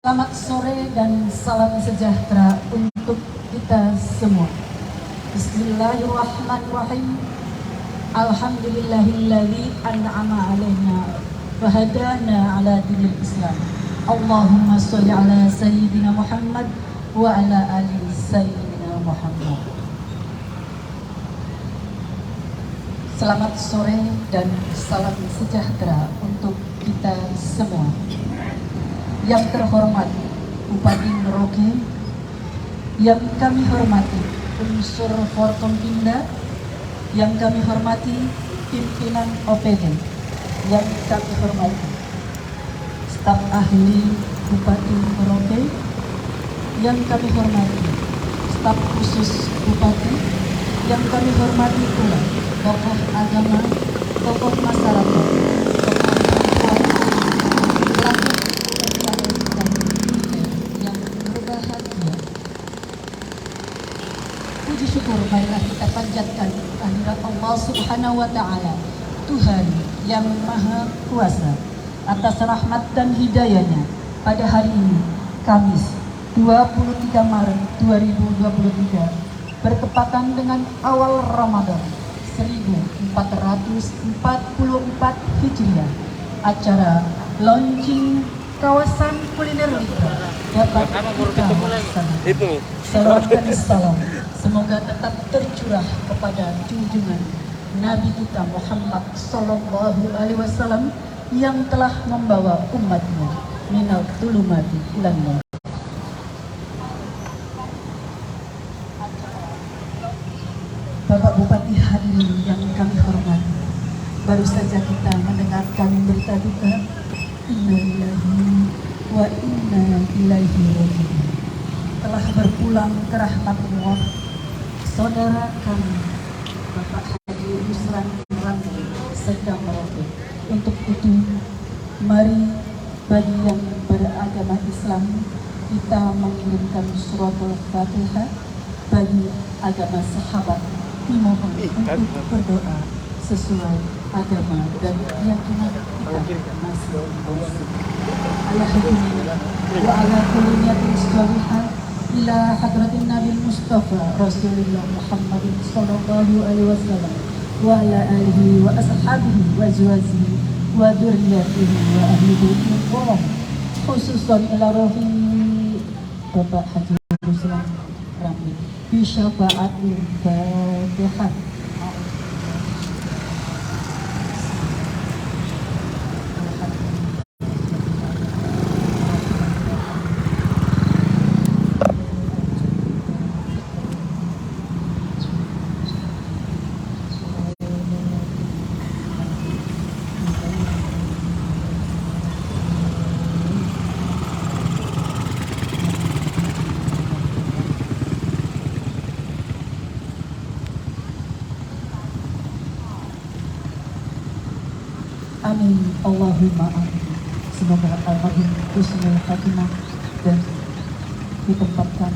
Selamat sore dan salam sejahtera untuk kita semua. Bismillahirrahmanirrahim. Alhamdulillahilladzi an'ama alaina wa hadana ala dinil Islam. Allahumma sholli ala sayyidina Muhammad wa ala ali sayyidina Muhammad. Selamat sore dan salam sejahtera untuk kita semua. Yang terhormat Bupati Merauke, yang kami hormati unsur Forkompimda, yang kami hormati pimpinan OPD, yang kami hormati staf ahli Bupati Merauke, yang kami hormati staf khusus Bupati, yang kami hormati pula tokoh agama, tokoh masyarakat, puji syukur marilah kita panjatkan kehadirat Allah Subhanahu wa Ta'ala, Tuhan yang Maha Kuasa, atas rahmat dan hidayahnya pada hari ini, Kamis 23 Maret 2023, bertepatan dengan awal Ramadan 1444 Hijriah. Acara launching kawasan kuliner Libra dapat kita laksanakan. Salawat dan salam semoga tetap tercurah kepada junjungan Nabi kita Muhammad Sallallahu Alaihi Wasallam yang telah membawa umatnya minal zulumati ilan nur. Bapak Bupati hadirin yang kami hormati, baru saja kita mendengarkan berita duka inna lillahi wa inna ilaihi raji'un. Telah berpulang ke rahmat Allah saudara kami Bapak Haji Yusran Ramli Sekda Merauke. Untuk itu mari bagi yang beragama Islam kita mengirimkan suratul Fatihah, bagi agama sahabat dimohon untuk berdoa sesuai agama dan keyakinan kita masing-masing. Alhamdulillah wa ala kulli niyatin shalihah ila hadratin Nabi Mustafa Rasulullah Muhammad sallallahu alaihi wasallam wa ala alihi wa ashabihi wa azwajihi wa dzurriyyatihi wa ahli baitihi, khususan ila rohi Bapak Haji Yusran Ramli bi syafaatil Fatihah. Amin Allahumma amin. Semoga almarhum husnul khatimah dan ditempatkan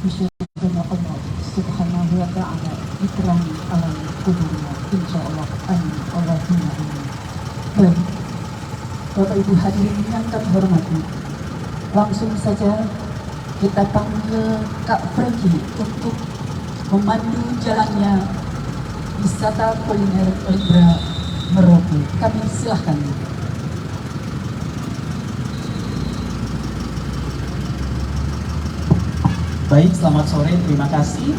di surga Allah Subhanahu wa Ta'ala di terang alam kuburnya, insyaallah. Amin Allahumma amin. Baik, Bapak Ibu hadirin yang kami hormati, langsung saja kita panggil Kak Franky untuk memandu jalannya wisata kuliner Libra Merauke. Kami silahkan. Baik, selamat sore, terima kasih.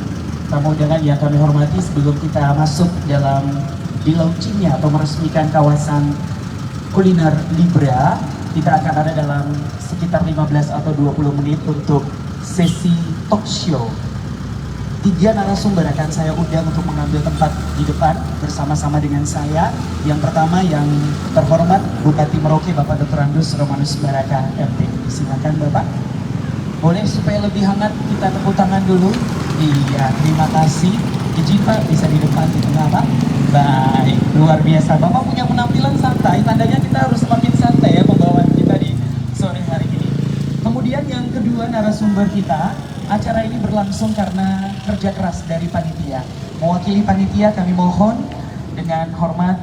Tamu undangan yang kami hormati, sebelum kita masuk dalam di launchingnya atau meresmikan kawasan kuliner Libra, kita akan ada dalam sekitar 15 atau 20 menit untuk sesi talk show. 3 narasumber akan saya undang untuk mengambil tempat di depan bersama-sama dengan saya. Yang pertama yang terhormat Bupati Merauke Bapak Dr. Andus Romanus Baraka MT. Silakan Bapak. Boleh supaya lebih hangat kita tepuk tangan dulu. Iya, terima kasih. Izin Pak, bisa di depan di tengah Pak. Baik, luar biasa. Bapak punya penampilan santai, tandanya kita harus semakin santai ya pembawaan kita di sore hari ini. Kemudian yang kedua narasumber kita, acara ini berlangsung karena kerja keras dari panitia. Mewakili panitia kami mohon dengan hormat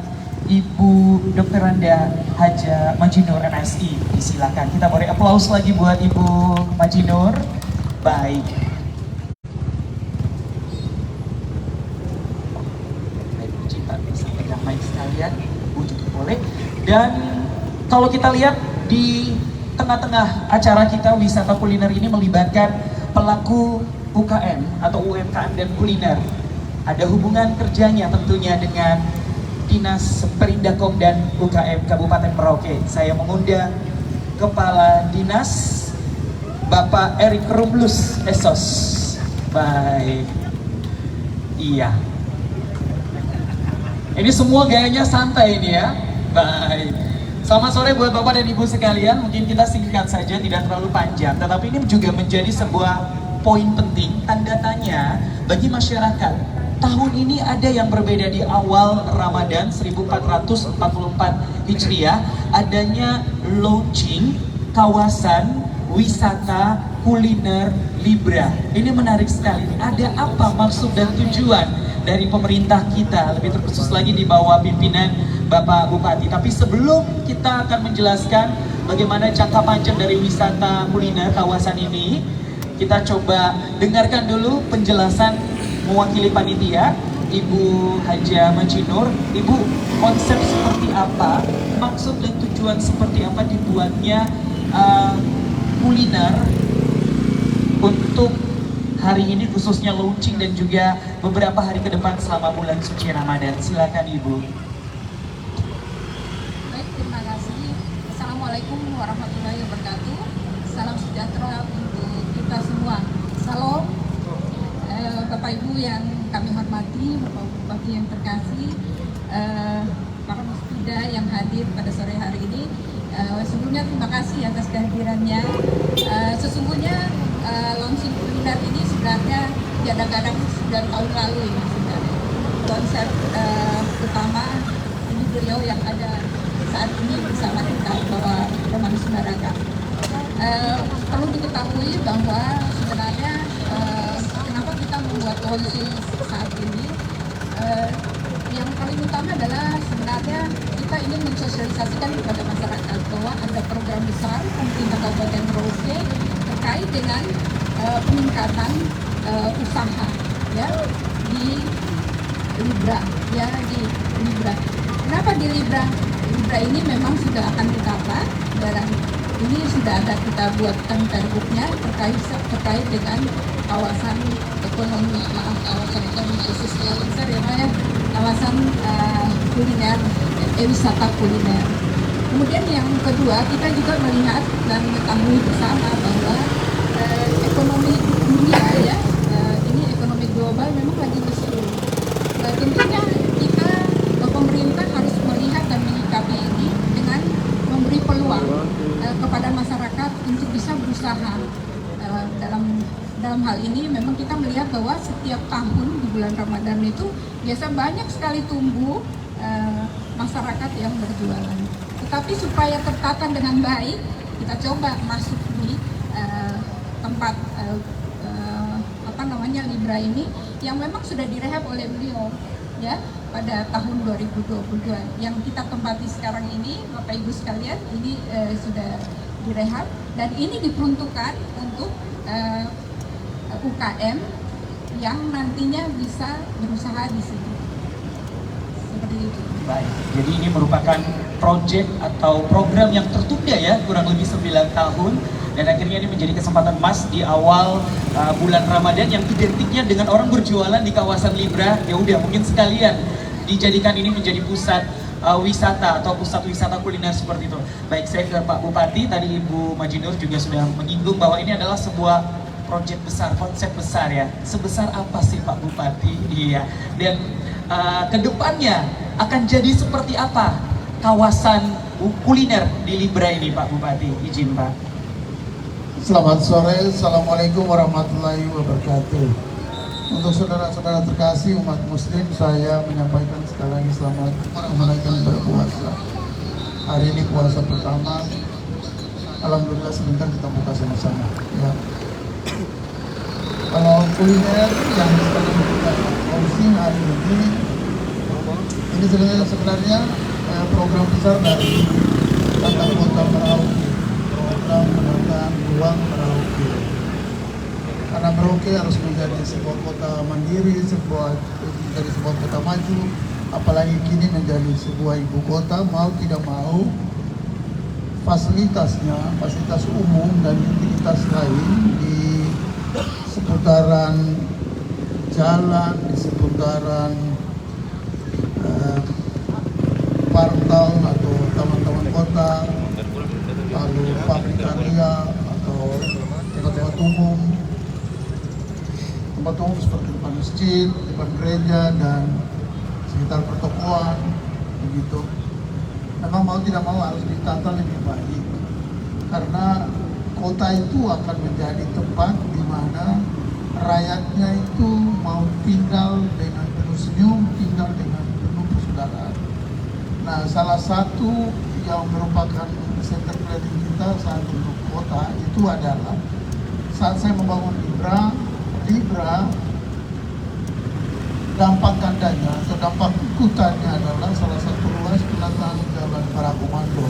Ibu Dr. Randa Haja Majinur MSI. Disilakan. Kita beri aplaus lagi buat Ibu Majinur. Baik. Baik, Cinta bisa pegang mic sekalian. Bu juga boleh. Dan kalau kita lihat di tengah-tengah acara kita wisata kuliner ini melibatkan pelaku UKM atau UMKM dan kuliner. Ada hubungan kerjanya tentunya dengan Dinas Perindakom dan UKM Kabupaten Merauke. Saya mengundang Kepala Dinas Bapak Erik Rumlus Esos. Baik. Iya. Ini semua gayanya santai ini ya. Baik. Selamat sore buat Bapak dan Ibu sekalian. Mungkin kita singkat saja, tidak terlalu panjang. Tetapi ini juga menjadi sebuah poin penting, tanda tanya bagi masyarakat. Tahun ini ada yang berbeda di awal Ramadan 1444 Hijriah, adanya launching kawasan wisata kuliner Libra. Ini menarik sekali. Ada apa maksud dan tujuan dari pemerintah kita, lebih terkhusus lagi di bawah pimpinan Bapak Bupati. Tapi sebelum kita akan menjelaskan bagaimana jangka panjang dari wisata kuliner kawasan ini, kita coba dengarkan dulu penjelasan mewakili panitia, Ibu Haja Majinur. Ibu, konsep seperti apa, maksud dan tujuan seperti apa dibuatnya kuliner untuk hari ini khususnya launching dan juga beberapa hari ke depan selama bulan suci Ramadan. Silakan Ibu. Baik, terima kasih. Assalamualaikum warahmatullahi wabarakatuh. Salam sejahtera untuk kita semua. Salam. Bapak Ibu yang kami hormati, Bapak Bupati yang terkasih, para musbida yang hadir pada sore hari ini. Sebelumnya terima kasih atas kehadirannya. Sesungguhnya launching kuliner ini sebenarnya diadakan sudah tahun lalu ini sebenarnya. Konsep utama ini beliau yang ada saat ini bersama kita, Bapak Romanus Baraka. Perlu diketahui bahwa sebenarnya kenapa kita membuat launching saat ini, yang paling utama adalah sebenarnya kita ingin mensosialisasikan kepada masyarakat bahwa ada program besar pemerintah Kabupaten Merauke terkait dengan peningkatan usaha ya di Libra, ya di Libra. Kenapa di Libra? Libra ini memang sudah akan ditata dan ini sudah ada kita buatkan pergubnya terkait dengan kawasan ekonomi khusus yang besar ya, kawasan kuliner, wisata kuliner. Kemudian yang kedua, kita juga melihat dan mengetahui bersama bahwa ekonomi dunia ya, ini ekonomi global memang lagi lesu. Tentunya kita pemerintah harus melihat dan menyikapi ini dengan memberi peluang kepada masyarakat untuk bisa berusaha. Dalam hal ini memang kita melihat bahwa setiap tahun di bulan Ramadan itu biasa banyak sekali tumbuh masyarakat yang berjualan. Tetapi supaya tertata dengan baik, kita coba masuk di tempat Libra ini yang memang sudah direhab oleh beliau ya pada tahun 2022. Yang kita tempati sekarang ini, Bapak Ibu sekalian, ini sudah direhab dan ini diperuntukkan untuk UKM yang nantinya bisa berusaha di sini. Seperti itu. Baik, jadi ini merupakan proyek atau program yang tertunda ya, kurang lebih 9 tahun. Dan akhirnya ini menjadi kesempatan emas di awal bulan Ramadan yang identiknya dengan orang berjualan di kawasan Libra. Ya udah, mungkin sekalian dijadikan ini menjadi pusat wisata atau pusat wisata kuliner seperti itu. Baik, saya ke Pak Bupati, tadi Ibu Majinur juga sudah menyinggung bahwa ini adalah sebuah proyek besar, konsep besar ya. Sebesar apa sih Pak Bupati? Iya. Dan kedepannya akan jadi seperti apa kawasan kuliner di Libra ini Pak Bupati? Izin Pak. Selamat sore, Assalamualaikum warahmatullahi wabarakatuh. Untuk saudara-saudara terkasih umat muslim, saya menyampaikan sekali lagi selamat menunaikan berpuasa. Hari ini puasa pertama, alhamdulillah sebentar kita buka sama-sama ya. Kalau kuliner yang sedang kita launching hari ini sebenarnya program besar dari Tata Kota Merauke, program penataan ruang Merauke. Karena Merauke harus menjadi sebuah kota mandiri, menjadi sebuah kota maju, apalagi kini menjadi sebuah ibu kota, mau tidak mau fasilitasnya, fasilitas umum dan utilitas lain di seputaran jalan, di seputaran partal atau taman-taman kota, lalu pabrik karya atau tempat-tempat umum, seperti depan masjid, depan gereja dan sekitar pertokoan, begitu. Memang mau tidak mau harus ditata lebih baik, karena kota itu akan menjadi tempat di mana rakyatnya itu mau tinggal dengan penuh senyum, tinggal dengan penuh persaudaraan. Nah, salah satu yang merupakan center planning kita saat untuk kota itu adalah saat saya membangun Libra, dampak gandanya atau dampak ikutannya adalah salah satu ruas penataan Jalan Para Komando.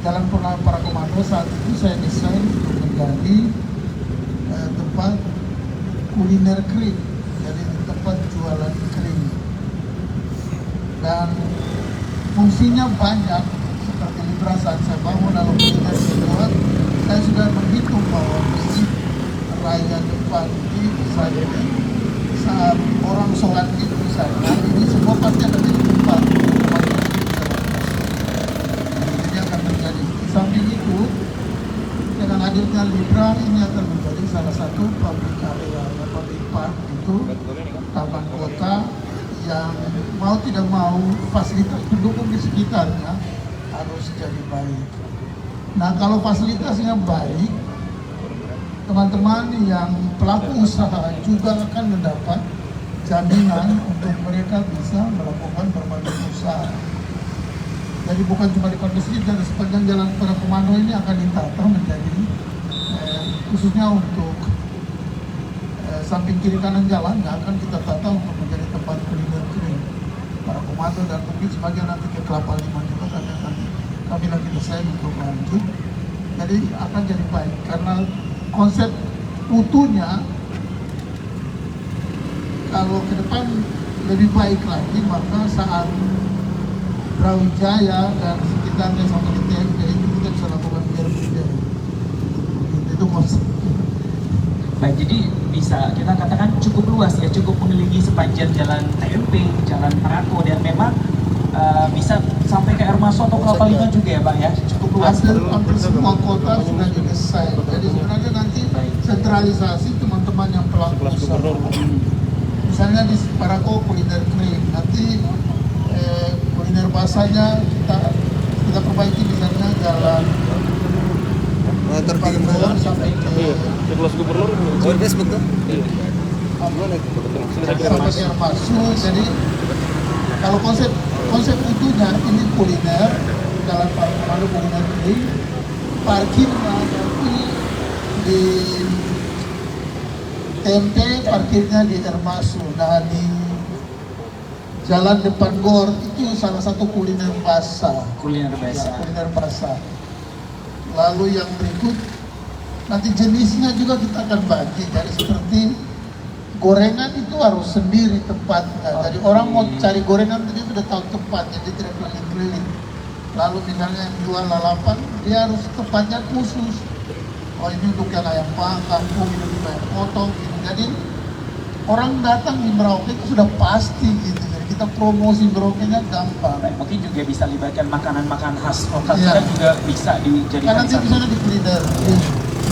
Jalan Para Komando saat itu saya desain untuk menjadi tempat kuliner kering, jadi tempat jualan kering. Dan fungsinya banyak, seperti Libra saat saya bangun lalu kuliner dibuat, saya sudah menghitung bahwa masjid raya depan ini bisa jadi saat orang sholat id misalnya, ini semua pasti ada di tempat ini akan menjadi. Di samping itu, dengan hadirnya Libra ini akan menjadi salah satu public area, public park itu taman kota yang mau tidak mau fasilitas pendukung di sekitarnya harus jadi baik. Nah, kalau fasilitasnya baik, teman-teman yang pelaku usaha juga akan mendapat jaminan untuk mereka bisa melakukan berbagai usaha. Jadi bukan cuma di masjid, dan sepanjang Jalan Para Komando ini akan ditata menjadi khususnya untuk samping kiri kanan jalan akan kita tata untuk menjadi tempat kuliner kering Para Komando, dan mungkin sebagian nanti ke Kelapa Lima juga kami lagi desain untuk lanjut. Jadi akan jadi baik karena konsep utuhnya kalau ke depan lebih baik lagi, maka saat Brawijaya dan sekitarnya sampai di TMP itu kita bisa lakukan biar itu konsep. Baik, jadi bisa kita katakan cukup luas ya, cukup mengelilingi sepanjang jalan TMP, jalan Parako, dan memang bisa sampai ke Air Masuk atau Kelapa Lima juga ya Pak ya, cukup luas. Hampir semua kota sudah didesain, jadi sebenarnya nanti sentralisasi teman-teman yang pelaku usaha. Misalnya di Parako kuliner kering, nanti kuliner basahnya kita perbaiki, misalnya jalan Parako sampai ke kelas gubernur di Facebook tuh. sampai ke Air Masuk. Jadi kalau konsep utuhnya ini kuliner, jalan Parako kuliner kering, parkirnya nanti di TMP, parkirnya di Air Masuk. Nah, di jalan depan GOR itu salah satu kuliner basah. Kuliner Ya, basah. kuliner basah. Lalu yang berikut nanti jenisnya juga kita akan bagi. Jadi seperti gorengan itu harus sendiri tempatnya. Jadi orang mau cari gorengan dia sudah tahu tempat, jadi tidak keliling-keliling. Lalu misalnya yang jual lalapan, dia harus tempatnya khusus. Oh, ini untuk yang ayam kampung, ini untuk ayam potong gitu. Jadi orang datang di Merauke itu sudah pasti gitu. Jadi kita promosi Merauke-nya gampang. Baik, mungkin juga bisa libatkan makanan-makanan khas lokal Iya. kita juga bisa Kan dijadikan nanti satu. misalnya di kuliner,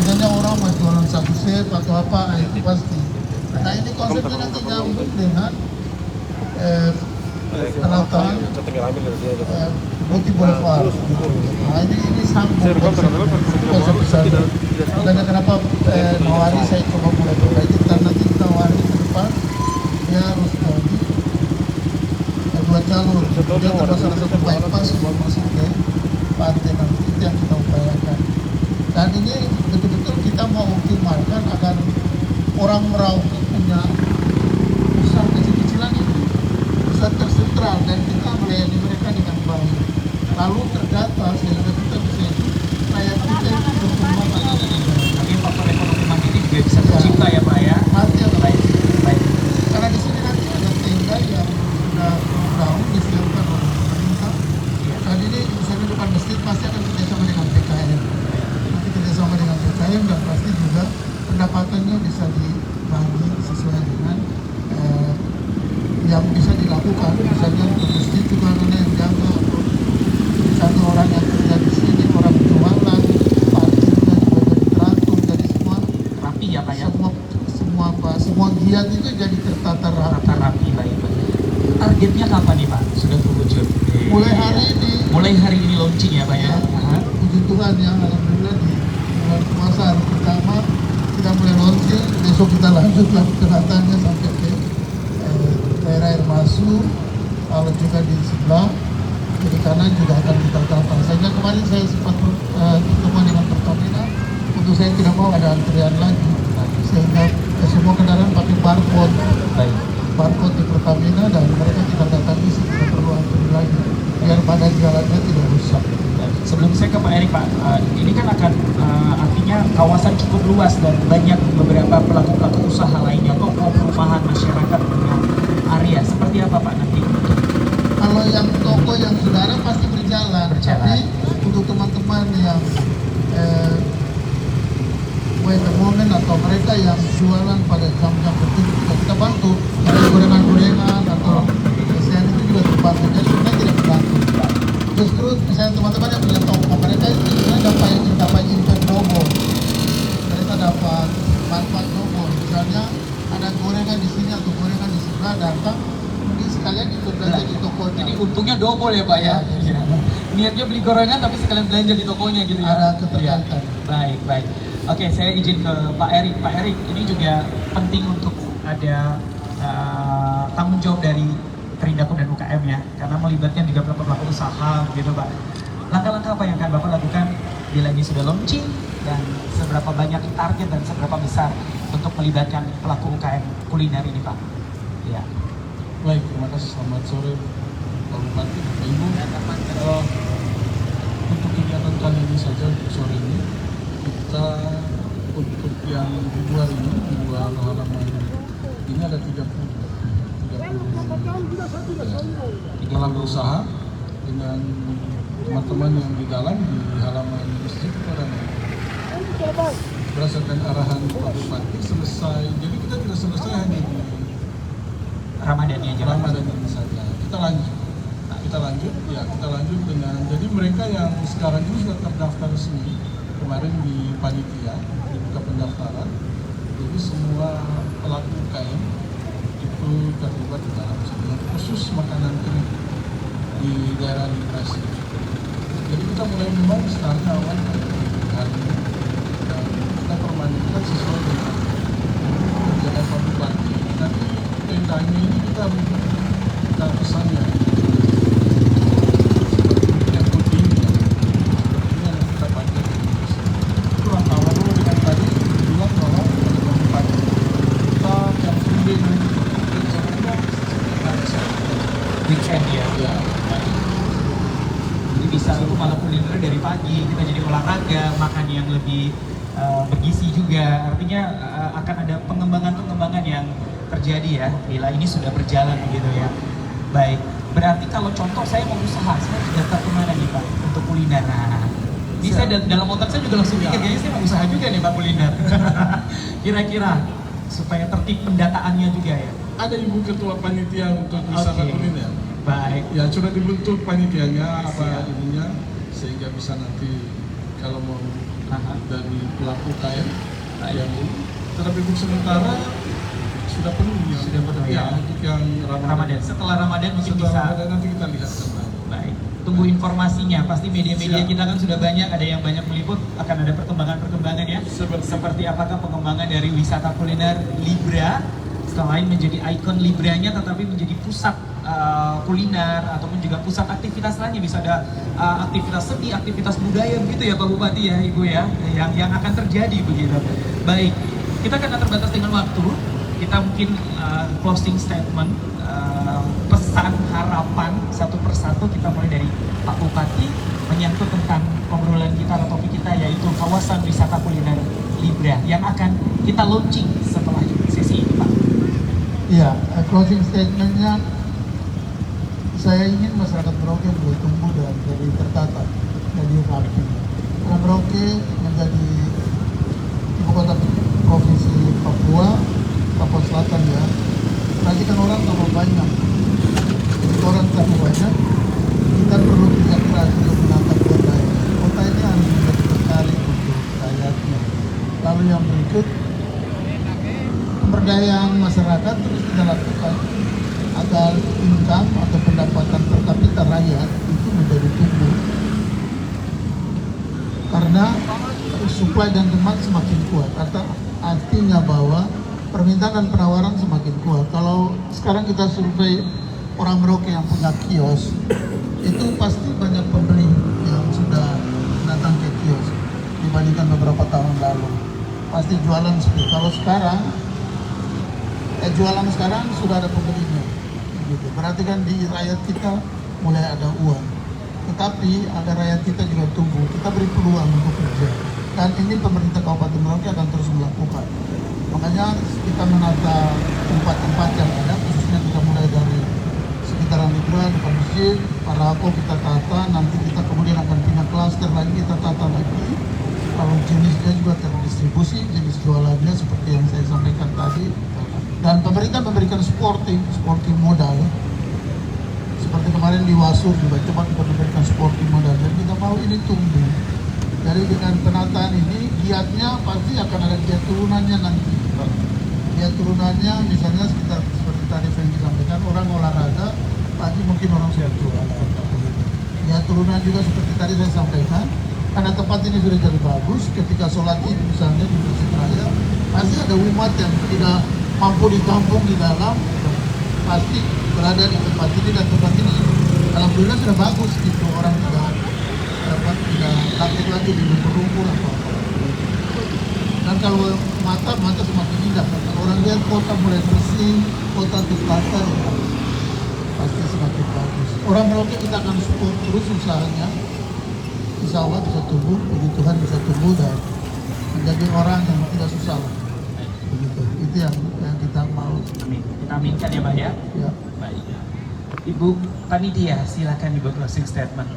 misalnya orang mau jualan satu sep atau apa, itu pasti. Nah, ini konsepnya nanti nyambung dengan penataan Roti Boulevard. Nah, ini sambung konsep besar. Makanya kenapa Mawari saya coba mulai perbaiki, karena nanti Mawari ke depan dia harus lagi dua jalur. Dia terdapat salah satu bypass buat masuk ke pantai, nanti itu yang kita upayakan. Dan ini betul-betul kita mau optimalkan agar orang Merauke punya usaha kecil-kecilan itu bisa tersentral dan kita melayani mereka dengan baik. lalu terdata sehingga kita bisa rakyat kita itu berkembang atas budaya. Nanti faktor ekonomi mandiri juga bisa tercipta ya Pak ya. Nanti ada Baik, baik. karena di sini nanti ada tenda yang sudah tahun disiapkan oleh pemerintah. Dan ini misalnya depan masjid pasti akan kerjasama dengan PKM. Nanti kerjasama dengan PKM dan pasti juga pendapatannya bisa dibagi sesuai dengan yang bisa dilakukan. Misalnya untuk masjid juga ada yang jaga, atau satu orang yang kerja di sini, orang jualan, parkirnya juga jadi teratur, jadi semua Rapi ya Pak ya. semua giat itu jadi tertata rapi. Rata rapi, baik Pak. Targetnya kapan nih Pak? Sudah terwujud. Mulai hari ini. Mulai hari ini launching ya Pak ya. Aha. Puji Tuhan ya, alhamdulillah di bulan puasa hari pertama kita mulai launching, besok kita lanjutlah kegiatannya sampai ke daerah air masuk, lalu juga di sebelah kiri kanan juga akan kita tata. Sehingga kemarin saya sempat bertemuan dengan Pertamina, untuk saya tidak mau ada antrian lagi, sehingga semua kendaraan pakai barcode. Baik. Barcode di Pertamina dan mereka kita datangi tidak perlu antri lagi biar badan jalannya tidak rusak. Sebelum saya ke Pak Erik Pak, ini kan akan artinya kawasan cukup luas dan banyak beberapa pelaku-pelaku usaha lainnya, toko perumahan masyarakat dengan area seperti apa Pak nanti? Kalau yang toko yang saudara pasti berjalan. Tapi untuk teman-teman yang wait a moment atau mereka yang jualan pada jam-jam tertentu juga kita bantu. Ada gorengan-gorengan atau kesian itu juga terbantu. Jadi sebenarnya tidak terbantu. Justru misalnya teman-teman yang punya toko, mereka itu sebenarnya dapat impact double. Mereka dapat manfaat double. Misalnya ada gorengan di sini atau gorengan di sebelah datang, mungkin sekalian ikut belanja di tokonya. Jadi untungnya double ya Pak ya. Ya, Niatnya beli gorengan tapi sekalian belanja di tokonya gitu ya. Ada keterkaitan. Baik, baik. Oke, saya izin ke Pak Erik. Pak Erik, ini juga penting untuk ada tanggung jawab dari Perindaku dan UKM ya, karena melibatkan juga pelaku usaha gitu Pak. Langkah-langkah apa yang akan Bapak lakukan bila ini sudah launching dan seberapa banyak target dan seberapa besar untuk melibatkan pelaku UKM kuliner ini Pak? Ya. Baik, terima kasih. Selamat sore Pak Bupati, Bapak Ibu. Untuk kegiatan kali ini saja untuk sore ini, kita untuk yang dijual ini, dijual halaman ini ada 30 pelaku usaha dengan teman-teman yang di dalam di halaman masjid itu ada berdasarkan arahan Pak Bupati selesai. Jadi kita tidak selesai hanya di Ramadannya aja. Ramadan ini saja. Kita lanjut dengan, jadi mereka yang sekarang ini sudah terdaftar resmi kemarin di panitia dibuka pendaftaran. Jadi semua pelaku UKM itu terlibat di dalam sini, khusus makanan kering di daerah migrasi. Jadi kita mulai memang startnya awal hari ini dan kita permanenkan sesuai dengan kebijakan Pak Bupati. Nanti tendanya ini kita pesannya yang putih ini yang kita pakai. Itu rangkaian dulu dengan tadi bilang bahwa Pak Bupati kita yang sendiri Weekend ya. ya. Jadi bisa itu malah kuliner dari pagi, kita jadi olahraga, makan yang lebih bergizi juga. Artinya akan ada pengembangan-pengembangan yang terjadi ya, bila ini sudah berjalan begitu ya. Baik, berarti kalau contoh saya mau usaha, saya daftar kemana nih Pak untuk kuliner? Nah, ini saya dalam otak saya juga langsung mikir, kayaknya saya mau usaha juga nih Pak kuliner. Kira-kira supaya tertib pendataannya juga ya. Ada Ibu Ketua Panitia untuk wisata kuliner. Baik. Ya sudah dibentuk panitianya Siap. ininya sehingga bisa nanti kalau mau dari pelaku UKM yang ini. Tetapi untuk sementara sudah penuh ya. Sudah penuh ya. Untuk yang Ramadan. Setelah Ramadan mungkin Setelah bisa. Ramadan nanti kita lihat kembali. Baik. Tunggu informasinya. Pasti media-media Siap. kita kan sudah banyak, ada yang banyak meliput, akan ada perkembangan-perkembangan ya. Seperti apakah pengembangan dari wisata kuliner Libra selain menjadi ikon Libranya tetapi menjadi pusat kuliner ataupun juga pusat aktivitas lainnya, bisa ada aktivitas seni, aktivitas budaya begitu ya Pak Bupati ya Ibu ya, yang akan terjadi begitu. Baik, kita karena terbatas dengan waktu, kita mungkin closing statement, pesan harapan satu persatu kita mulai dari Pak Bupati menyangkut tentang obrolan kita atau topik kita, yaitu kawasan wisata kuliner Libra yang akan kita launching setelah sesi ini, Pak. Iya, closing statementnya, saya ingin masyarakat Merauke boleh tumbuh dan jadi tertata, jadi rapi. Karena Merauke menjadi ibu kota provinsi Papua Selatan ya. Berarti kan orang tambah banyak. Jadi orang tambah banyak, kita perlu kerja keras untuk menatap kota ini. Kota ini harus menjadi berkali untuk rakyatnya. Lalu yang berikut, pemberdayaan masyarakat terus kita lakukan agar income atau pendapatan per kapita rakyat itu menjadi tumbuh. Karena supply dan demand semakin kuat, artinya bahwa permintaan dan penawaran semakin kuat. Kalau sekarang kita survei orang Merauke yang punya kios, itu pasti banyak pembeli yang sudah datang ke kios dibandingkan beberapa tahun lalu. Pasti jualan seperti kalau sekarang, jualan sekarang sudah ada pembelinya. Gitu. Berarti kan di rakyat kita mulai ada uang. Tetapi agar rakyat kita juga tumbuh, kita beri peluang untuk kerja. Dan ini pemerintah Kabupaten Merauke akan terus melakukan. Makanya kita menata tempat-tempat yang ada, khususnya kita mulai dari sekitaran Libra, depan masjid, Parako kita tata, nanti kita kemudian akan pindah klaster lagi, kita tata lagi. Kalau jenisnya juga terdistribusi, jenis jualannya seperti yang saya sampaikan tadi. Dan pemerintah memberikan supporting modal. Seperti kemarin di Wasur juga coba kita memberikan supporting modal. Dan kita mau ini tumbuh. Jadi dengan penataan ini, giatnya pasti akan ada giat turunannya nanti. Giat turunannya misalnya sekitar seperti tadi yang disampaikan, orang olahraga, pagi mungkin orang sudah olahraga. Giat turunan juga seperti tadi saya sampaikan, karena tempat ini sudah jadi bagus, ketika sholat id misalnya di Masjid Raya, pasti ada umat yang tidak mampu ditampung di dalam, pasti berada di tempat ini, dan tempat ini alhamdulillah sudah bagus gitu, orang tidak takut lagi di lumpur-lumpur apa. Dan kalau mata semakin indah, kalau orang lihat kota mulai bersih, kota tertata, ya, pasti semakin bagus. Orang Merauke kita akan support terus usahanya, insya Allah bisa tumbuh, puji Tuhan bisa tumbuh dan menjadi orang yang tidak susah. Begitu, itu yang kita mau. Amin. Kita aminkan ya, Pak ya. Ya. Baik. Ibu Panitia, silakan Ibu closing statement.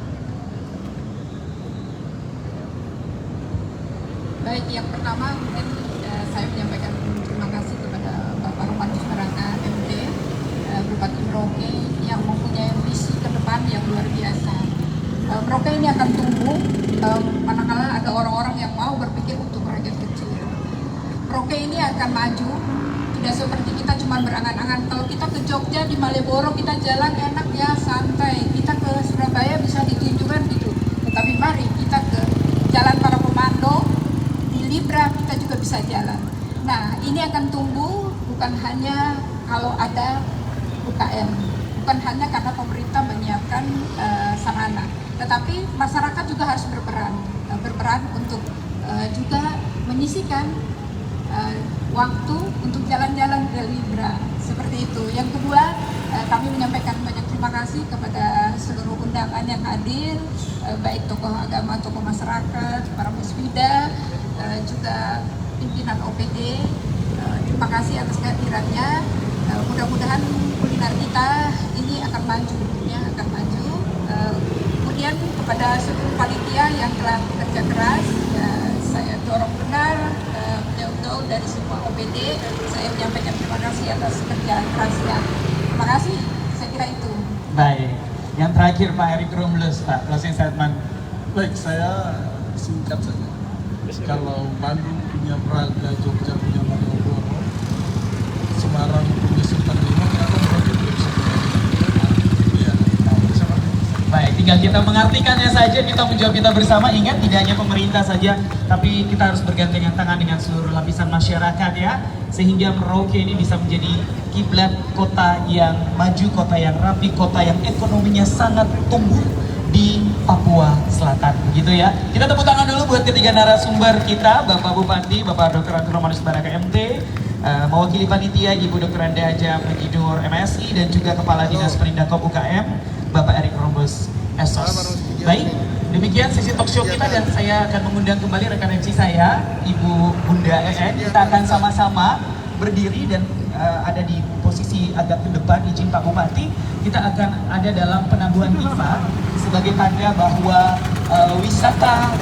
Baik, yang pertama mungkin saya menyampaikan terima kasih kepada Bapak Romanus Maranga MD, Bupati Merauke yang mempunyai visi ke depan yang luar biasa. Merauke ini akan tumbuh manakala ada orang-orang yang mau berpikir untuk rakyat kecil. Merauke ini akan maju, tidak seperti kita cuma berangan-angan. Kalau kita ke Jogja di Malioboro kita jalan enak ya, santai. Kita ke Surabaya bisa ditunjukkan gitu. Tetapi mari kita ke Jalan Para Komando, Libra kita juga bisa jalan. Nah, ini akan tumbuh bukan hanya kalau ada UKM, bukan hanya karena pemerintah menyiapkan sarana, tetapi masyarakat juga harus berperan untuk juga menyisikan waktu untuk jalan-jalan ke Libra, seperti itu. Yang kedua, kami menyampaikan banyak terima kasih kepada seluruh undangan yang hadir, baik tokoh agama, tokoh masyarakat, para musbida, juga pimpinan OPD. Terima kasih atas kehadirannya. Mudah-mudahan kuliner kita ini akan maju, ya, akan maju. Kemudian kepada seluruh panitia yang telah bekerja keras, saya dorong benar beliau dari semua OPD. Saya menyampaikan terima kasih atas kerja kerasnya. Terima kasih. Saya kira itu. Baik. Yang terakhir Pak Erick Romulus, Pak, closing statement. Baik, saya singkat saja. Kalau Bandung punya Praga, Jogja punya Malioboro, Semarang punya Sultan Lima, kenapa Merauke tidak bisa punya? Iya, seperti itu. Baik, tinggal kita mengartikannya saja, kita menjawab kita bersama. Ingat, tidak hanya pemerintah saja, tapi kita harus bergandengan tangan dengan seluruh lapisan masyarakat ya, sehingga Merauke ini bisa menjadi kiblat kota yang maju, kota yang rapi, kota yang ekonominya sangat tumbuh di Papua Selatan, begitu ya. Kita tepuk tangan dulu buat ketiga narasumber kita, Bapak Bupati, Bapak Dr. Abdul Romanus Baraka MT, mewakili panitia Ibu Dr. Anda Haja Pengidur MSI, dan juga Kepala Dinas Perindakop UKM, Bapak Erik Rombos Esos. Baik, demikian sesi talk show kita, dan saya akan mengundang kembali rekan MC saya, Ibu Bunda EN. Kita akan sama-sama berdiri dan ada di posisi agak ke depan, izin Pak Bupati. Kita akan ada dalam penangguhan IFA sebagai tanda bahwa wisata